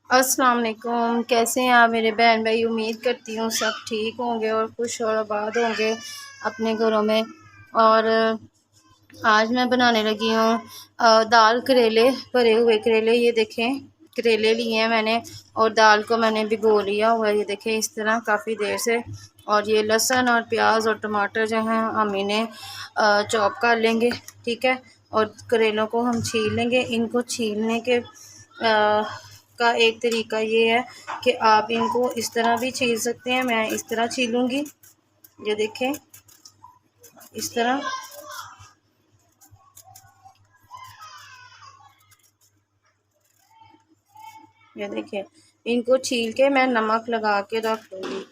अस्सलाम वालेकुम। कैसे हैं आप मेरे बहन भाई? उम्मीद करती हूँ सब ठीक होंगे और खुश और आबाद होंगे अपने घरों में। और आज मैं बनाने लगी हूँ दाल करेले, भरे हुए करेले। ये देखें, करेले लिए हैं मैंने और दाल को मैंने भिगो लिया हुआ है। ये देखें इस तरह काफ़ी देर से। और ये लहसुन और प्याज और टमाटर जो हैं हम इन्हें चॉप कर लेंगे, ठीक है। और करेलों को हम छील लेंगे। इनको छीलने के का एक तरीका ये है कि आप इनको इस तरह भी छील सकते हैं। मैं इस तरह छीलूँगी, ये देखें इस तरह। ये देखिए, इनको छील के मैं नमक लगा के रख दूँगी।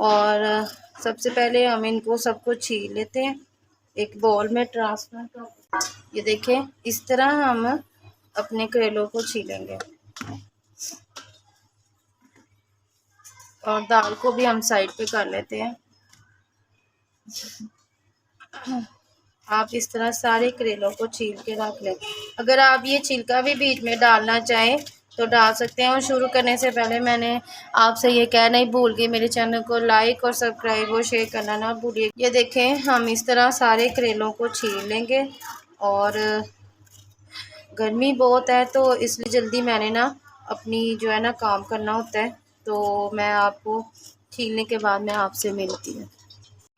और सबसे पहले हम इनको सबको छील लेते हैं, एक बाउल में ट्रांसफ़र कर। ये देखें इस तरह हम अपने करेलों को छीलेंगे। और दाल को भी हम साइड पे कर लेते हैं। आप इस तरह सारे करेलों को छील के रख लें। अगर आप ये छिलका भी बीच में डालना चाहें तो डाल सकते हैं। और शुरू करने से पहले मैंने आपसे ये कहना ही भूल गई, मेरे चैनल को लाइक और सब्सक्राइब और शेयर करना ना भूलिए। ये देखें, हम इस तरह सारे करेलों को छील लेंगे। और गर्मी बहुत है तो इसलिए जल्दी मैंने ना अपनी जो है ना काम करना होता है। तो मैं आपको छीलने के बाद मैं आपसे मिलती हूँ।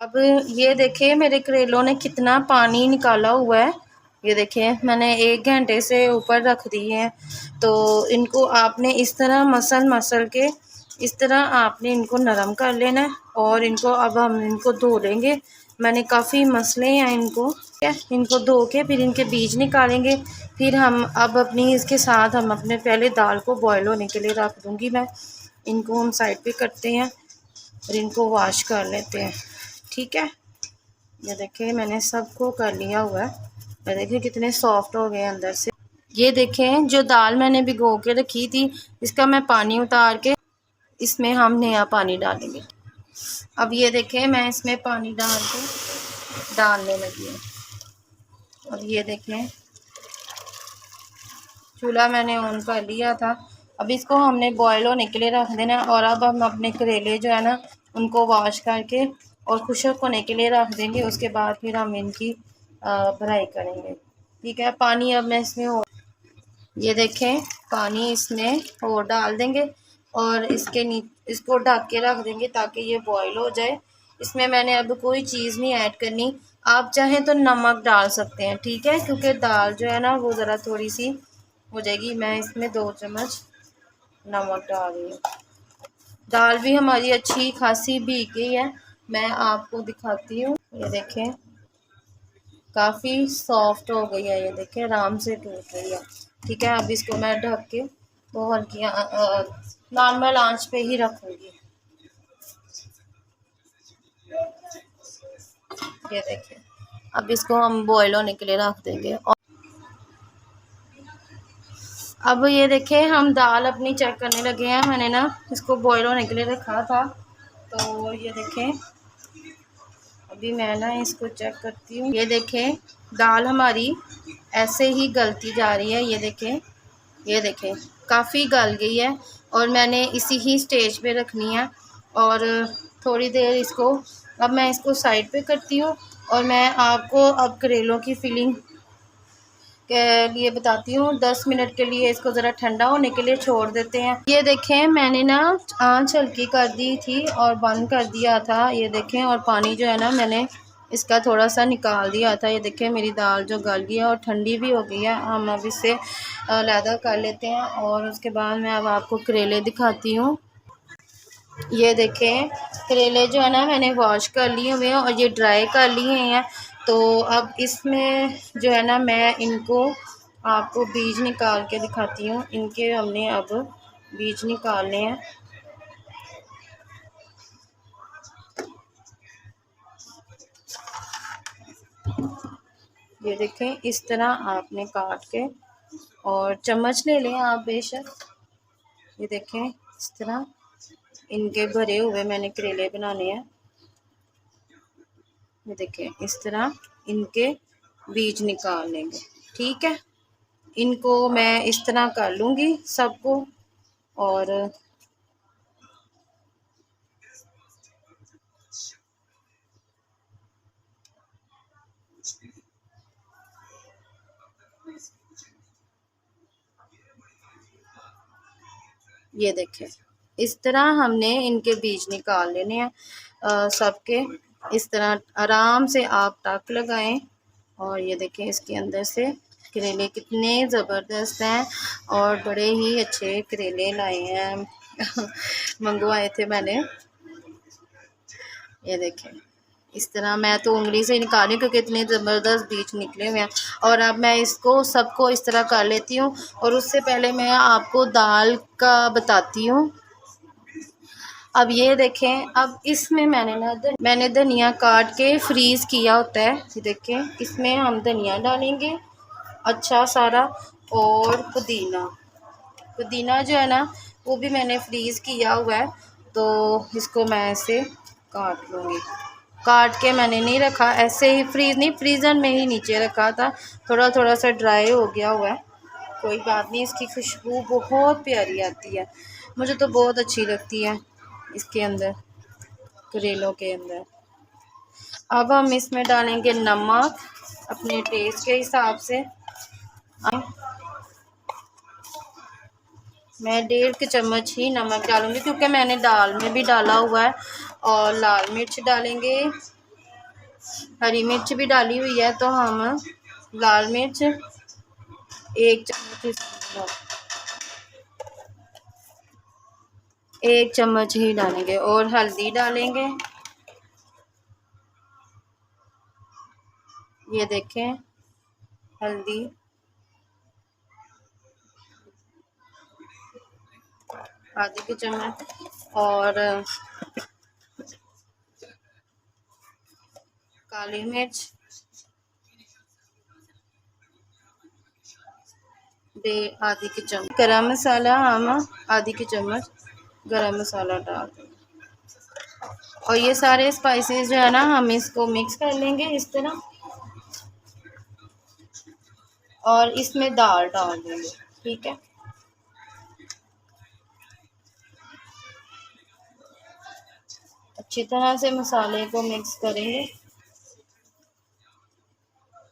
अब ये देखिए मेरे करेलों ने कितना पानी निकाला हुआ है। ये देखिए मैंने 1 घंटे से ऊपर रख दिए हैं। तो इनको आपने इस तरह मसल के इस तरह आपने इनको नरम कर लेना है। और इनको अब हम इनको धो लेंगे। मैंने काफ़ी मसले हैं इनको, ठीक है। इनको धो के फिर इनके बीज निकालेंगे। फिर हम अब अपनी इसके साथ हम अपने पहले दाल को बॉयल होने के लिए रख दूँगी मैं। इनको हम साइड पे करते हैं और इनको वॉश कर लेते हैं, ठीक है। ये देखिए मैंने सबको कर लिया हुआ है। ये देखिए कितने सॉफ्ट हो गए अंदर से। ये देखें जो दाल मैंने भिगो के रखी थी, इसका मैं पानी उतार के इसमें हम नया पानी डालेंगे। अब ये देखें मैं इसमें पानी डाल के डालने लगी हूँ। अब ये देखें चूल्हा मैंने ऑन कर लिया था। अब इसको हमने बॉयल होने के लिए रख देना है। और अब हम अपने करेले जो है ना उनको वॉश करके और खुश्क होने के लिए रख देंगे। उसके बाद फिर हम इनकी भराई करेंगे, ठीक है। पानी अब मैं इसमें और ये देखें पानी इसमें और डाल देंगे और इसको ढक के रख देंगे ताकि ये बॉयल हो जाए। इसमें मैंने अब कोई चीज़ नहीं ऐड करनी। आप चाहें तो नमक डाल सकते हैं, ठीक है, क्योंकि दाल जो है ना वो ज़रा थोड़ी सी हो जाएगी। मैं इसमें 2 चम्मच नमक डाल रही हूँ। दाल भी हमारी अच्छी खासी भीग गई है। मैं आपको दिखाती हूँ। ये देखें काफ़ी सॉफ्ट हो गई है। ये देखें आराम से टूट रही है, ठीक है। अब इसको मैं ढक के तो हल्की नॉर्मल आंच पे ही रखूँगी। ये देखें अब इसको हम बॉयल होने के लिए रख देंगे। और अब ये देखें हम दाल अपनी चेक करने लगे हैं। मैंने ना इसको बॉयल होने के लिए रखा था। तो ये देखें अभी मैं ना इसको चेक करती हूँ। ये देखें दाल हमारी ऐसे ही गलती जा रही है। ये देखें काफ़ी गल गई है। और मैंने इसी ही स्टेज पे रखनी है। और थोड़ी देर इसको अब मैं इसको साइड पे करती हूँ। और मैं आपको अब करेलों की फिलिंग के लिए बताती हूँ। 10 मिनट के लिए इसको ज़रा ठंडा होने के लिए छोड़ देते हैं। ये देखें मैंने ना आंच हल्की कर दी थी और बंद कर दिया था। ये देखें और पानी जो है ना मैंने इसका थोड़ा सा निकाल दिया था। ये देखें मेरी दाल जो गल गई है और ठंडी भी हो गई है। हम अब इसे अलहदा कर लेते हैं। और उसके बाद मैं अब आपको करेले दिखाती हूँ। ये देखें करेले जो है ना मैंने वॉश कर लिए हुए हैं और ये ड्राई कर लिए हैं। तो अब इसमें जो है ना मैं इनको आपको बीज निकाल के दिखाती हूँ। इनके हमने अब बीज निकालने हैं। ये देखें इस तरह आपने काट के और चम्मच ले लें आप बेशक। ये देखें इस तरह इनके भरे हुए मैंने करेले बनाने हैं। ये देखें इस तरह इनके बीज निकाल लेंगे, ठीक है। इनको मैं इस तरह कर लूँगी सबको। और ये देखें, इस तरह हमने इनके बीज निकाल लेने हैं सबके। इस तरह आराम से आप टक लगाएं। और ये देखें, इसके अंदर से करेले कितने ज़बरदस्त हैं और बड़े ही अच्छे करेले लाए हैं मंगवाए थे मैंने। ये देखें, इस तरह मैं तो उंगली से ही निकाली क्योंकि इतने ज़बरदस्त बीज निकले हुए हैं। और अब मैं इसको सबको इस तरह कर लेती हूँ। और उससे पहले मैं आपको दाल का बताती हूँ। अब ये देखें, अब इसमें मैंने धनिया काट के फ्रीज़ किया होता है। ये देखें, इसमें हम धनिया डालेंगे अच्छा सारा, और पुदीना। पुदीना जो है ना, वो भी मैंने फ्रीज़ किया हुआ है। तो इसको मैं ऐसे काट लूँगी। काट के मैंने नहीं रखा, ऐसे ही फ्रीज़ नहीं, फ्रीज़र में ही नीचे रखा था। थोड़ा थोड़ा सा ड्राई हो गया हुआ है, कोई बात नहीं। इसकी खुशबू बहुत प्यारी आती है, मुझे तो बहुत अच्छी लगती है इसके अंदर, करेलों के अंदर। अब हम इसमें डालेंगे नमक अपने टेस्ट के हिसाब से। मैं 1.5 चम्मच ही नमक डालूंगी क्योंकि मैंने दाल में भी डाला हुआ है। और लाल मिर्च डालेंगे, हरी मिर्च भी डाली हुई है, तो हम लाल मिर्च 1 चम्मच ही डालेंगे। और हल्दी डालेंगे, ये देखें हल्दी ½ चम्मच। और काली मिर्च ½ चम्मच। गरम मसाला हम ½ चम्मच गरम मसाला डाल देंगे। और ये सारे स्पाइसेस जो है ना, हम इसको मिक्स कर लेंगे इस तरह। और इसमें दाल डाल देंगे, ठीक है। अच्छी तरह से मसाले को मिक्स करेंगे।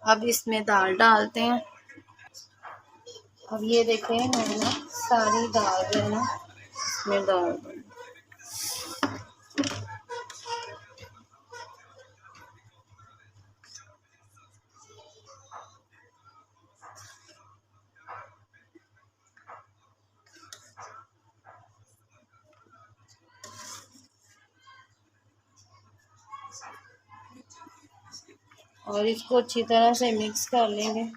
अब इसमें दाल डालते हैं। अब ये देखें, मैंने ना सारी दाल जो है ना इसमें डाल दी। और इसको अच्छी तरह से मिक्स कर लेंगे।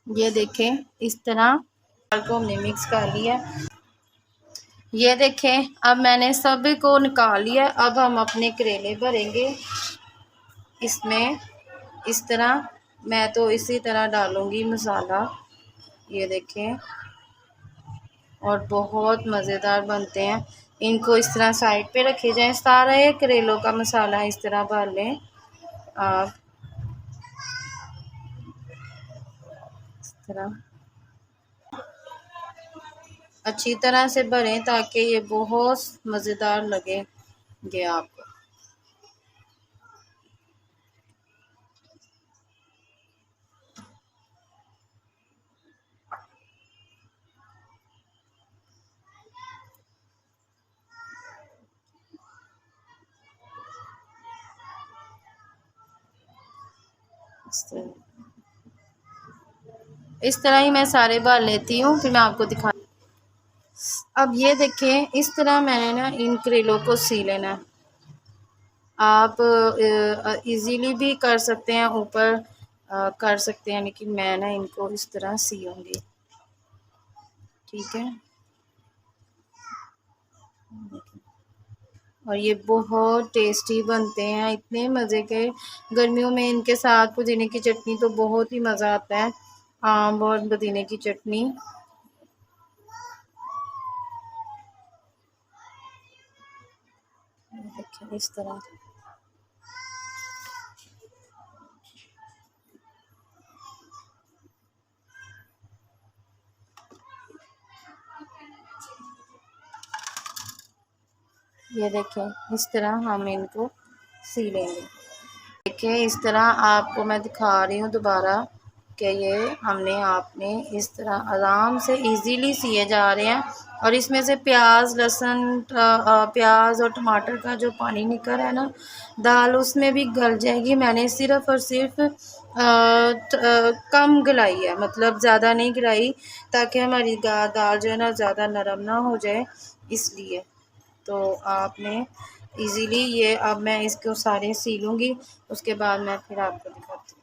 ये देखें, इस तरह दाल को हमने मिक्स कर लिया। ये देखें, अब मैंने सब को निकाल लिया। अब हम अपने करेले भरेंगे इसमें इस तरह। मैं तो इसी तरह डालूंगी मसाला, ये देखें। और बहुत मज़ेदार बनते हैं। इनको इस तरह साइड पे रखे जाएं, सारे करेलों का मसाला इस तरह भर लें आप, इस तरह अच्छी तरह से भरें ताकि ये बहुत मज़ेदार लगेंगे आपको। इस तरह ही मैं सारे भर लेती हूँ, फिर मैं आपको दिखा। अब ये देखें, इस तरह मैंने ना इन करेलों को सी लेना है। आप इजीली भी कर सकते हैं, ऊपर कर सकते हैं, लेकिन मैं ना इनको इस तरह सीऊंगी, ठीक है। और ये बहुत टेस्टी बनते हैं, इतने मज़े के। गर्मियों में इनके साथ पुदीने की चटनी तो बहुत ही मज़ा आता है, आम और पुदीने की चटनी। देखिए इस तरह। ये देखें इस तरह हम इनको सी लेंगे। देखिए इस तरह आपको मैं दिखा रही हूँ दोबारा कि ये हमने आपने इस तरह आराम से इजीली सिए जा रहे हैं। और इसमें से प्याज लहसुन प्याज और टमाटर का जो पानी निकल रहा है ना, दाल उसमें भी गल जाएगी। मैंने सिर्फ़ और सिर्फ कम गलाई है, मतलब ज़्यादा नहीं गलाई, ताकि हमारी दाल जो है ना ज़्यादा नरम ना हो जाए, इसलिए। तो आपने इजीली ये, अब मैं इसको सारे सी लूँगी, उसके बाद मैं फिर आपको दिखाती हूँ।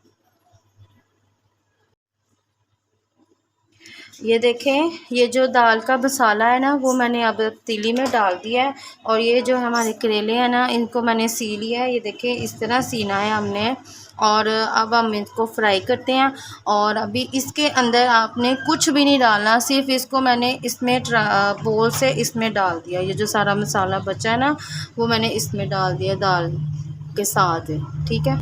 ये देखें, ये जो दाल का मसाला है ना, वो मैंने अब तीली में डाल दिया है। और ये जो हमारे करेले हैं ना, इनको मैंने सी लिया है। ये देखें इस तरह सीना है हमने। और अब हम इसको फ्राई करते हैं। और अभी इसके अंदर आपने कुछ भी नहीं डालना, सिर्फ इसको मैंने इसमें बोल से इसमें डाल दिया। ये जो सारा मसाला बचा है ना, वो मैंने इसमें डाल दिया दाल के साथ, ठीक है।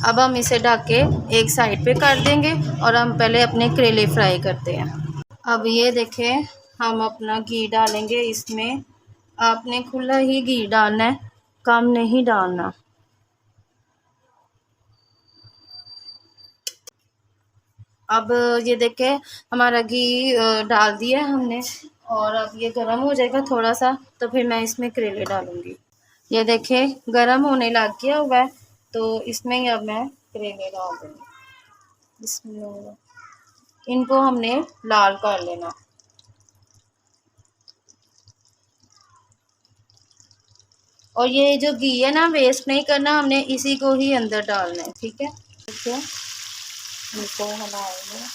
अब हम इसे ढक के एक साइड पे कर देंगे और हम पहले अपने करेले फ्राई करते हैं। अब ये देखें, हम अपना घी डालेंगे इसमें। आपने खुला ही घी डालना है, कम नहीं डालना। अब ये देखें, हमारा घी डाल दिया है हमने। और अब ये गर्म हो जाएगा थोड़ा सा, तो फिर मैं इसमें करेले डालूंगी। ये देखें गर्म होने लग गया हुआ है, तो इसमें ही अब मैं करेले डाल दूँगी। इसमें इनको हमने लाल कर लेना। और ये जो घी है ना, वेस्ट नहीं करना, हमने इसी को ही अंदर डालना है, ठीक है। देखिए इनको हलाएंगे।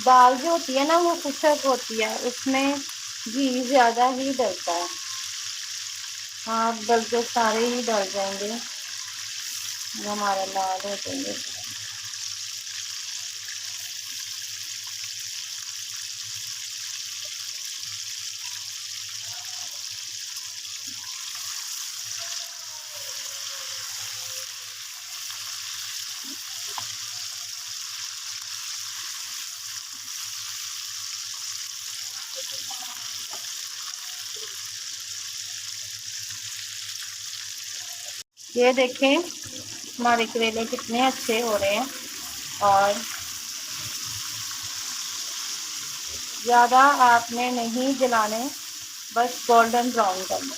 दाल जो होती है ना, वो खुशक होती है, उसमें घी ज़्यादा ही डलता है। हाँ बल्कि सारे ही डल जाएंगे, हमारा लाल हो जाएंगे। ये देखें हमारे करेले कितने अच्छे हो रहे हैं। और ज़्यादा आपने नहीं जलाने, बस गोल्डन ब्राउन करना।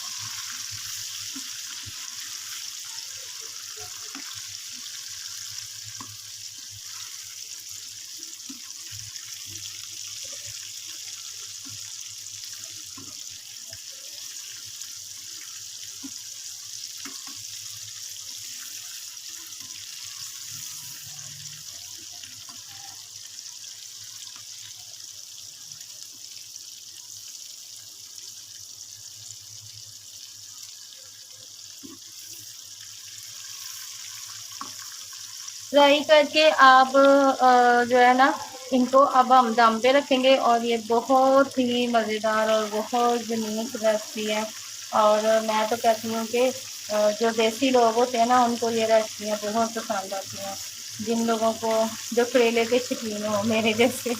फ्राई करके आप जो है ना, इनको अब हम दम पे रखेंगे। और ये बहुत ही मज़ेदार और बहुत यूनिक रेसिपी है। और मैं तो कहती हूँ कि जो देसी लोग होते हैं ना, उनको ये रेसिपियाँ बहुत पसंद आती हैं। जिन लोगों को, जो करेले के शौकीन हो मेरे जैसे,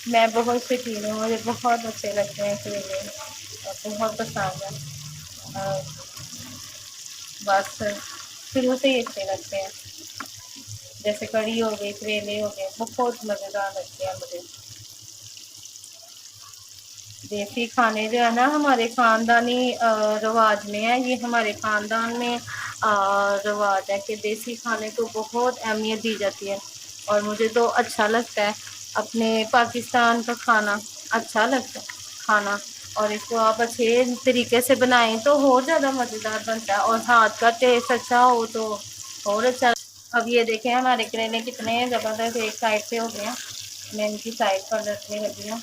मैं बहुत शौकीन हूँ, मुझे बहुत अच्छे लगते हैं करेले और बहुत पसंद है। बस शुरू से ही अच्छे लगते हैं। जैसे कढ़ी हो गई, करेले हो गए, बहुत मज़ेदार लगते हैं मुझे। देसी खाने जो है ना, हमारे ख़ानदानी रिवाज में है, ये हमारे ख़ानदान में रिवाज है कि देसी खाने को बहुत अहमियत दी जाती है। और मुझे तो अच्छा लगता है, अपने पाकिस्तान का खाना अच्छा लगता है खाना। और इसको आप अच्छे तरीके से बनाएं तो और ज़्यादा मज़ेदार बनता है, और हाथ का टेस्ट अच्छा हो तो और अच्छा। अब ये देखें हमारे करेले कितने ज़बरदस्त एक साइड से हो गए हैं। मैं इनकी साइड पर रखने लगी हूँ।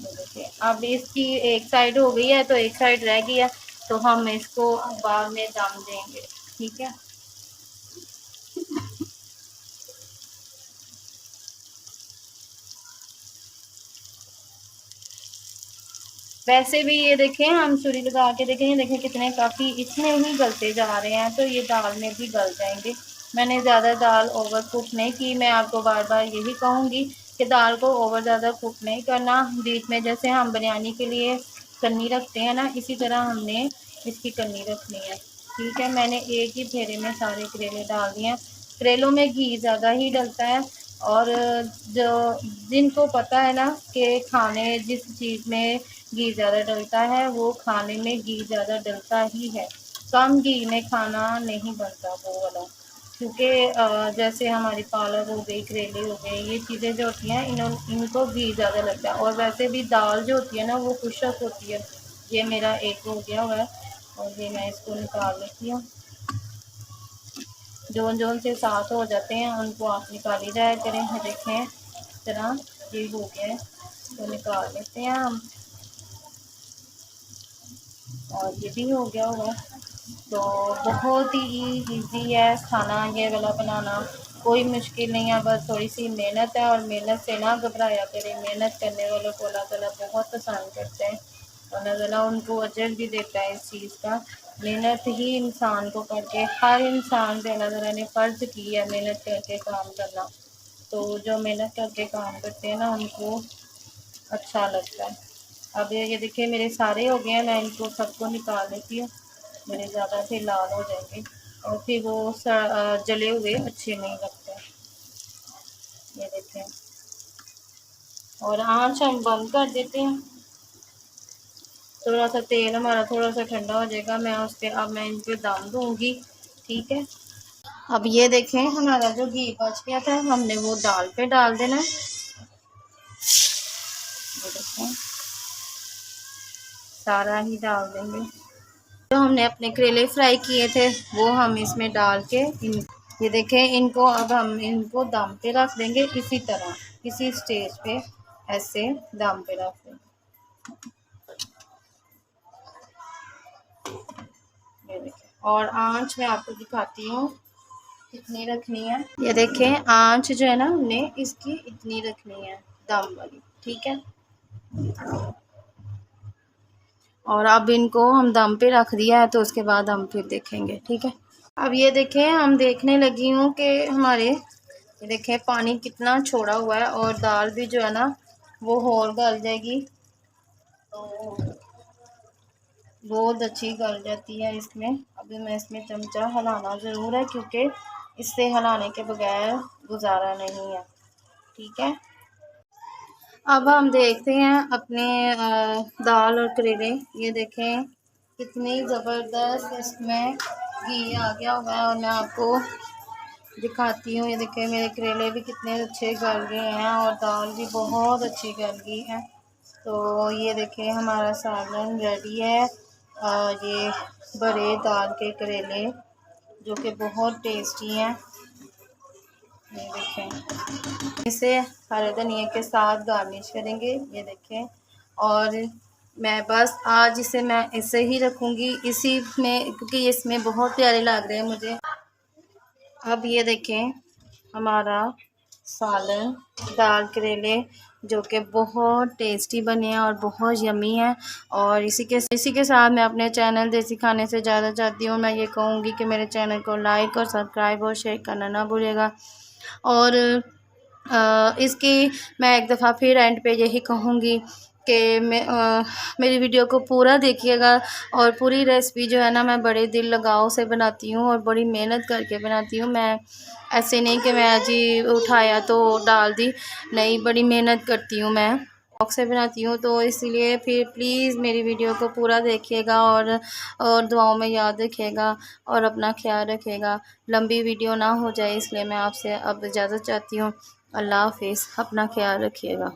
ये देखिए अब इसकी एक साइड हो गई है तो एक साइड रह गई है, तो हम इसको बाद में दम देंगे। ठीक है, वैसे भी ये देखें, हम छुरी लगा के देखें, ये देखें कितने काफ़ी इतने ही गलते जा रहे हैं, तो ये दाल में भी गल जाएंगे। मैंने ज़्यादा दाल ओवर कुक नहीं की। मैं आपको बार बार यही कहूँगी कि दाल को ओवर ज़्यादा कुक नहीं करना। बीच में जैसे हम बिरयानी के लिए कन्नी रखते हैं ना, इसी तरह हमने इसकी कन्नी रखनी है। ठीक है, मैंने एक ही फेरे में सारे करेले डाल दिए हैं। करेलों में घी ज़्यादा ही डलता है, और जो जिनको पता है ना कि खाने जिस चीज़ में घी ज़्यादा डलता है वो खाने में घी ज़्यादा डलता ही है। कम घी में खाना नहीं बनता वो वाला, क्योंकि जैसे हमारी पालक हो गई, करेले हो गए, ये चीज़ें जो होती हैं इनको घी ज़्यादा लगता है। और वैसे भी दाल जो होती है ना वो खुशक होती है। ये मेरा एक हो गया हुआ है और ये मैं इसको निकाल लेती हूँ। जोन जोन से साथ हो जाते हैं उनको आप निकाली जाया करें। देखें इस तरह ये हो गया है, तो निकाल लेते हैं हम। और ये भी हो गया होगा। तो बहुत ही इजी है खाना ये वाला बनाना, कोई मुश्किल नहीं है, बस थोड़ी सी मेहनत है। और मेहनत से ना घबराया करें, मेहनत करने वालों को अल्लाह ताला बहुत पसंद करते हैं, और अल्लाह ताला उनको अजर भी देता है इस चीज़ का। मेहनत ही इंसान को करके, हर इंसान पे अल्लाह ताला ने फ़र्ज़ की है मेहनत करके काम करना। तो जो मेहनत करके काम करते हैं ना उनको अच्छा लगता है। अब ये देखिए मेरे सारे हो गए हैं, मैं इनको सबको निकाल लेती हूँ। मेरे ज़्यादा से लाल हो जाएंगे और फिर वो जले हुए अच्छे नहीं लगते। ये देखें, और आँच हम बंद कर देते हैं। थोड़ा सा तेल हमारा थोड़ा सा ठंडा हो जाएगा, मैं उसके अब मैं इन पे दम दूँगी। ठीक है, अब ये देखें हमारा जो घी बच गया था हमने वो दाल पे डाल देना है। ये देखें सारा ही डाल देंगे। जो हमने अपने करेले फ्राई किए थे वो हम इसमें डाल के ये देखें इनको अब हम इनको दम पे रख देंगे। इसी तरह इसी स्टेज पे ऐसे दम पे रख देंगे। ये देखें, और आंच मैं आपको दिखाती हूँ कितनी रखनी है। ये देखें आंच जो है ना हमने इसकी इतनी रखनी है, दम वाली। ठीक है, और अब इनको हम दम पे रख दिया है तो उसके बाद हम फिर देखेंगे। ठीक है, अब ये देखें हम देखने लगी हूँ कि हमारे ये देखें पानी कितना छोड़ा हुआ है, और दाल भी जो है ना वो और गल जाएगी, तो बहुत अच्छी गल जाती है इसमें। अभी मैं इसमें चमचा हिलाना ज़रूर है क्योंकि इससे हिलाने के बगैर गुजारा नहीं है। ठीक है, अब हम देखते हैं अपने दाल और करेले। ये देखें कितनी ज़बरदस्त इसमें घी आ गया हुआ है, और मैं आपको दिखाती हूँ। ये देखें मेरे करेले भी कितने अच्छे गल गए हैं और दाल भी बहुत अच्छी गल गई है। तो ये देखें हमारा सालन रेडी है। ये बड़े दाल के करेले जो कि बहुत टेस्टी हैं। ये देखें इसे हरे धनिया के साथ गार्निश करेंगे। ये देखें, और मैं बस आज इसे मैं ऐसे ही रखूँगी इसी में, क्योंकि इसमें बहुत प्यारे लग रहे हैं मुझे। अब ये देखें हमारा सालन दाल करेले जो कि बहुत टेस्टी बने हैं और बहुत यमी है। और इसी के साथ मैं अपने चैनल देसी खाने से ज़्यादा चाहती हूँ। मैं ये कहूँगी कि मेरे चैनल को लाइक और सब्सक्राइब और शेयर करना ना भूलिएगा। और इसकी मैं एक दफ़ा फिर एंड पे यही कहूँगी कि मेरी वीडियो को पूरा देखिएगा। और पूरी रेसिपी जो है ना मैं बड़े दिल लगाव से बनाती हूँ और बड़ी मेहनत करके बनाती हूँ। मैं ऐसे नहीं कि मैं जी उठाया तो डाल दी, नहीं, बड़ी मेहनत करती हूँ मैं, शौक़ से बनाती हूँ। तो इसीलिए फिर प्लीज़ मेरी वीडियो को पूरा देखिएगा और दुआओं में याद रखिएगा और अपना ख्याल रखिएगा। लंबी वीडियो ना हो जाए इसलिए मैं आपसे अब इजाज़त चाहती हूँ। अल्लाह हाफ़िज़, अपना ख्याल रखिएगा।